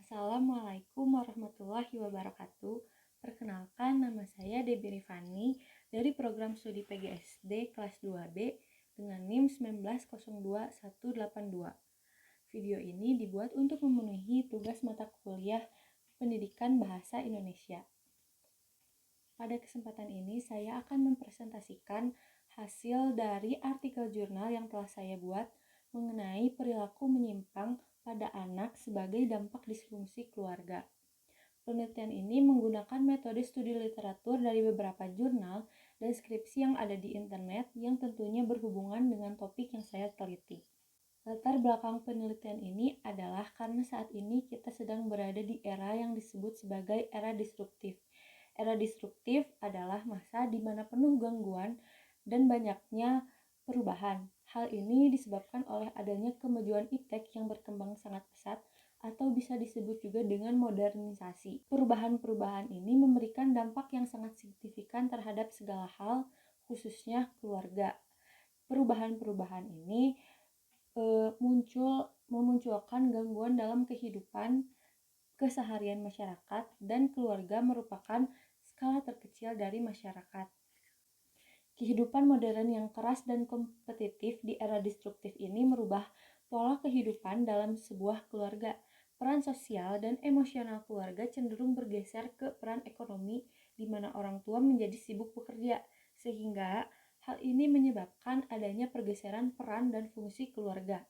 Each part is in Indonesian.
Assalamualaikum warahmatullahi wabarakatuh. Perkenalkan, nama saya Debbie Rifani dari program studi PGSD kelas 2B dengan NIM 1902182. Video ini dibuat untuk memenuhi tugas mata kuliah Pendidikan Bahasa Indonesia. Pada kesempatan ini saya akan mempresentasikan hasil dari artikel jurnal yang telah saya buat mengenai perilaku menyimpang pada anak sebagai dampak disfungsi keluarga. Penelitian ini menggunakan metode studi literatur dari beberapa jurnal dan skripsi yang ada di internet yang tentunya berhubungan dengan topik yang saya teliti. Latar belakang penelitian ini adalah karena saat ini kita sedang berada di era yang disebut sebagai era disruptif. Era disruptif adalah masa di mana penuh gangguan dan banyaknya perubahan. Hal ini disebabkan oleh adanya kemajuan iptek yang berkembang sangat pesat atau bisa disebut juga dengan modernisasi. Perubahan-perubahan ini memberikan dampak yang sangat signifikan terhadap segala hal, khususnya keluarga. Perubahan-perubahan ini memunculkan gangguan dalam kehidupan keseharian masyarakat, dan keluarga merupakan skala terkecil dari masyarakat. Kehidupan modern yang keras dan kompetitif di era disruptif ini merubah pola kehidupan dalam sebuah keluarga. Peran sosial dan emosional keluarga cenderung bergeser ke peran ekonomi, di mana orang tua menjadi sibuk bekerja, sehingga hal ini menyebabkan adanya pergeseran peran dan fungsi keluarga.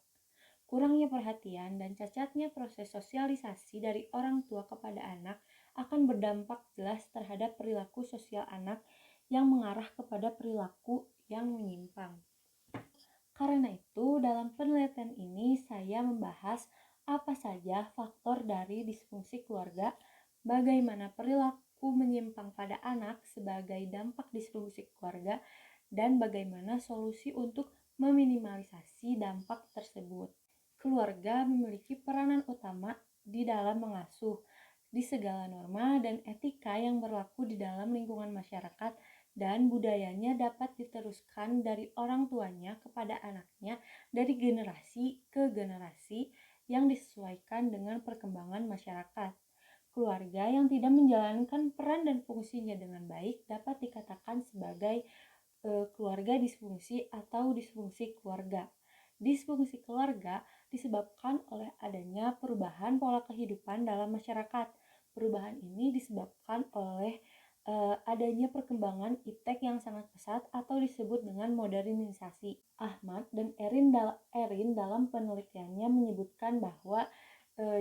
Kurangnya perhatian dan cacatnya proses sosialisasi dari orang tua kepada anak akan berdampak jelas terhadap perilaku sosial anak yang mengarah kepada perilaku yang menyimpang. Karena itu, dalam penelitian ini saya membahas apa saja faktor dari disfungsi keluarga, bagaimana perilaku menyimpang pada anak sebagai dampak disfungsi keluarga, dan bagaimana solusi untuk meminimalisasi dampak tersebut. Keluarga memiliki peranan utama di dalam mengasuh di segala norma dan etika yang berlaku di dalam lingkungan masyarakat, dan budayanya dapat diteruskan dari orang tuanya kepada anaknya dari generasi ke generasi yang disesuaikan dengan perkembangan masyarakat. Keluarga yang tidak menjalankan peran dan fungsinya dengan baik dapat dikatakan sebagai keluarga disfungsi atau disfungsi keluarga. Disfungsi keluarga disebabkan oleh adanya perubahan pola kehidupan dalam masyarakat. Perubahan ini disebabkan oleh adanya perkembangan iptek yang sangat pesat atau disebut dengan modernisasi. Ahmad dan Erin dalam penelitiannya menyebutkan bahwa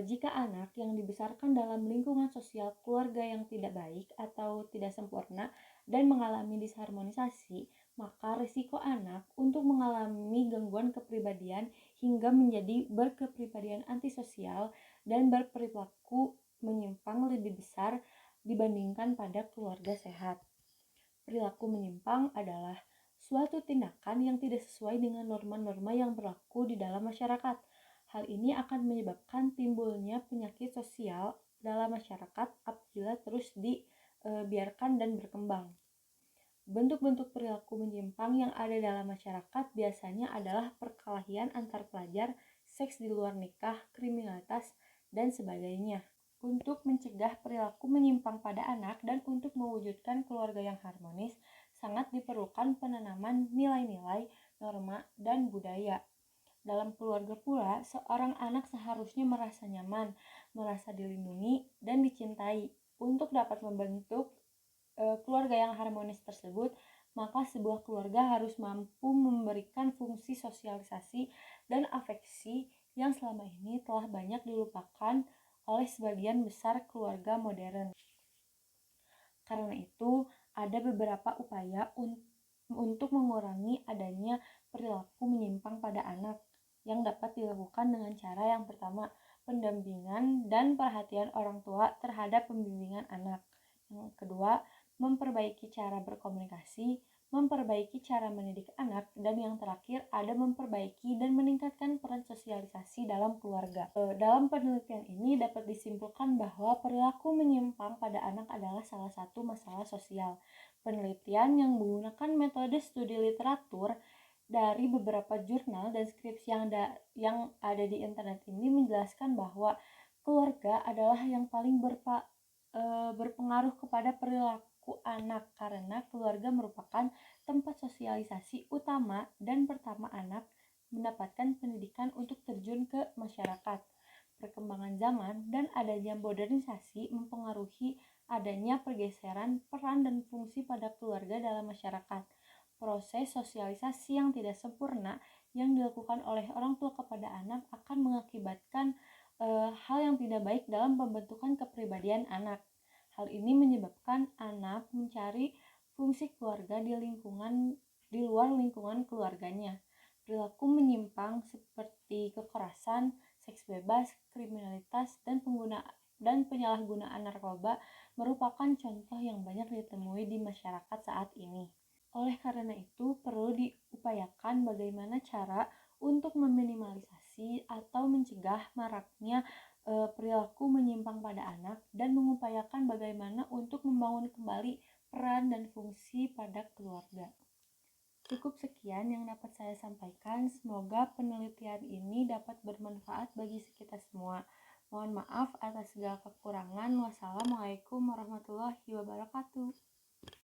jika anak yang dibesarkan dalam lingkungan sosial keluarga yang tidak baik atau tidak sempurna dan mengalami disharmonisasi, maka risiko anak untuk mengalami gangguan kepribadian hingga menjadi berkepribadian antisosial dan berperilaku menyimpang lebih besar dibandingkan pada keluarga sehat. Perilaku menyimpang adalah suatu tindakan yang tidak sesuai dengan norma-norma yang berlaku di dalam masyarakat. Hal ini akan menyebabkan timbulnya penyakit sosial dalam masyarakat apabila terus dibiarkan dan berkembang. Bentuk-bentuk perilaku menyimpang yang ada dalam masyarakat biasanya adalah perkelahian antar pelajar, seks di luar nikah, kriminalitas, dan sebagainya. Untuk mencegah perilaku menyimpang pada anak dan untuk mewujudkan keluarga yang harmonis, sangat diperlukan penanaman nilai-nilai, norma, dan budaya. Dalam keluarga pula, seorang anak seharusnya merasa nyaman, merasa dilindungi, dan dicintai. Untuk dapat membentuk keluarga yang harmonis tersebut, maka sebuah keluarga harus mampu memberikan fungsi sosialisasi dan afeksi yang selama ini telah banyak dilupakan oleh sebagian besar keluarga modern. Karena itu, ada beberapa upaya untuk mengurangi adanya perilaku menyimpang pada anak yang dapat dilakukan dengan cara yang pertama, pendampingan dan perhatian orang tua terhadap pembimbingan anak. Yang kedua, memperbaiki cara berkomunikasi, memperbaiki cara mendidik anak, dan yang terakhir ada memperbaiki dan meningkatkan peran sosialisasi dalam keluarga. Dalam penelitian ini dapat disimpulkan bahwa perilaku menyimpang pada anak adalah salah satu masalah sosial. Penelitian yang menggunakan metode studi literatur Dari beberapa jurnal dan skripsi yang ada di internet ini menjelaskan bahwa keluarga adalah yang paling berpengaruh kepada perilaku anak karena keluarga merupakan tempat sosialisasi utama dan pertama anak mendapatkan pendidikan untuk terjun ke masyarakat. Perkembangan zaman dan adanya modernisasi mempengaruhi adanya pergeseran peran dan fungsi pada keluarga dalam masyarakat. Proses sosialisasi yang tidak sempurna yang dilakukan oleh orang tua kepada anak akan mengakibatkan hal yang tidak baik dalam pembentukan kepribadian anak. Hal ini menyebabkan anak mencari fungsi keluarga di luar lingkungan keluarganya. Perilaku menyimpang seperti kekerasan, seks bebas, kriminalitas, dan penyalahgunaan narkoba merupakan contoh yang banyak ditemui di masyarakat saat ini. Oleh karena itu, perlu diupayakan bagaimana cara untuk meminimalisasi atau mencegah maraknya perilaku menyimpang pada anak dan mengupayakan bagaimana untuk membangun kembali peran dan fungsi pada keluarga. Cukup sekian yang dapat saya sampaikan. Semoga penelitian ini dapat bermanfaat bagi kita semua. Mohon maaf atas segala kekurangan. Wassalamualaikum warahmatullahi wabarakatuh.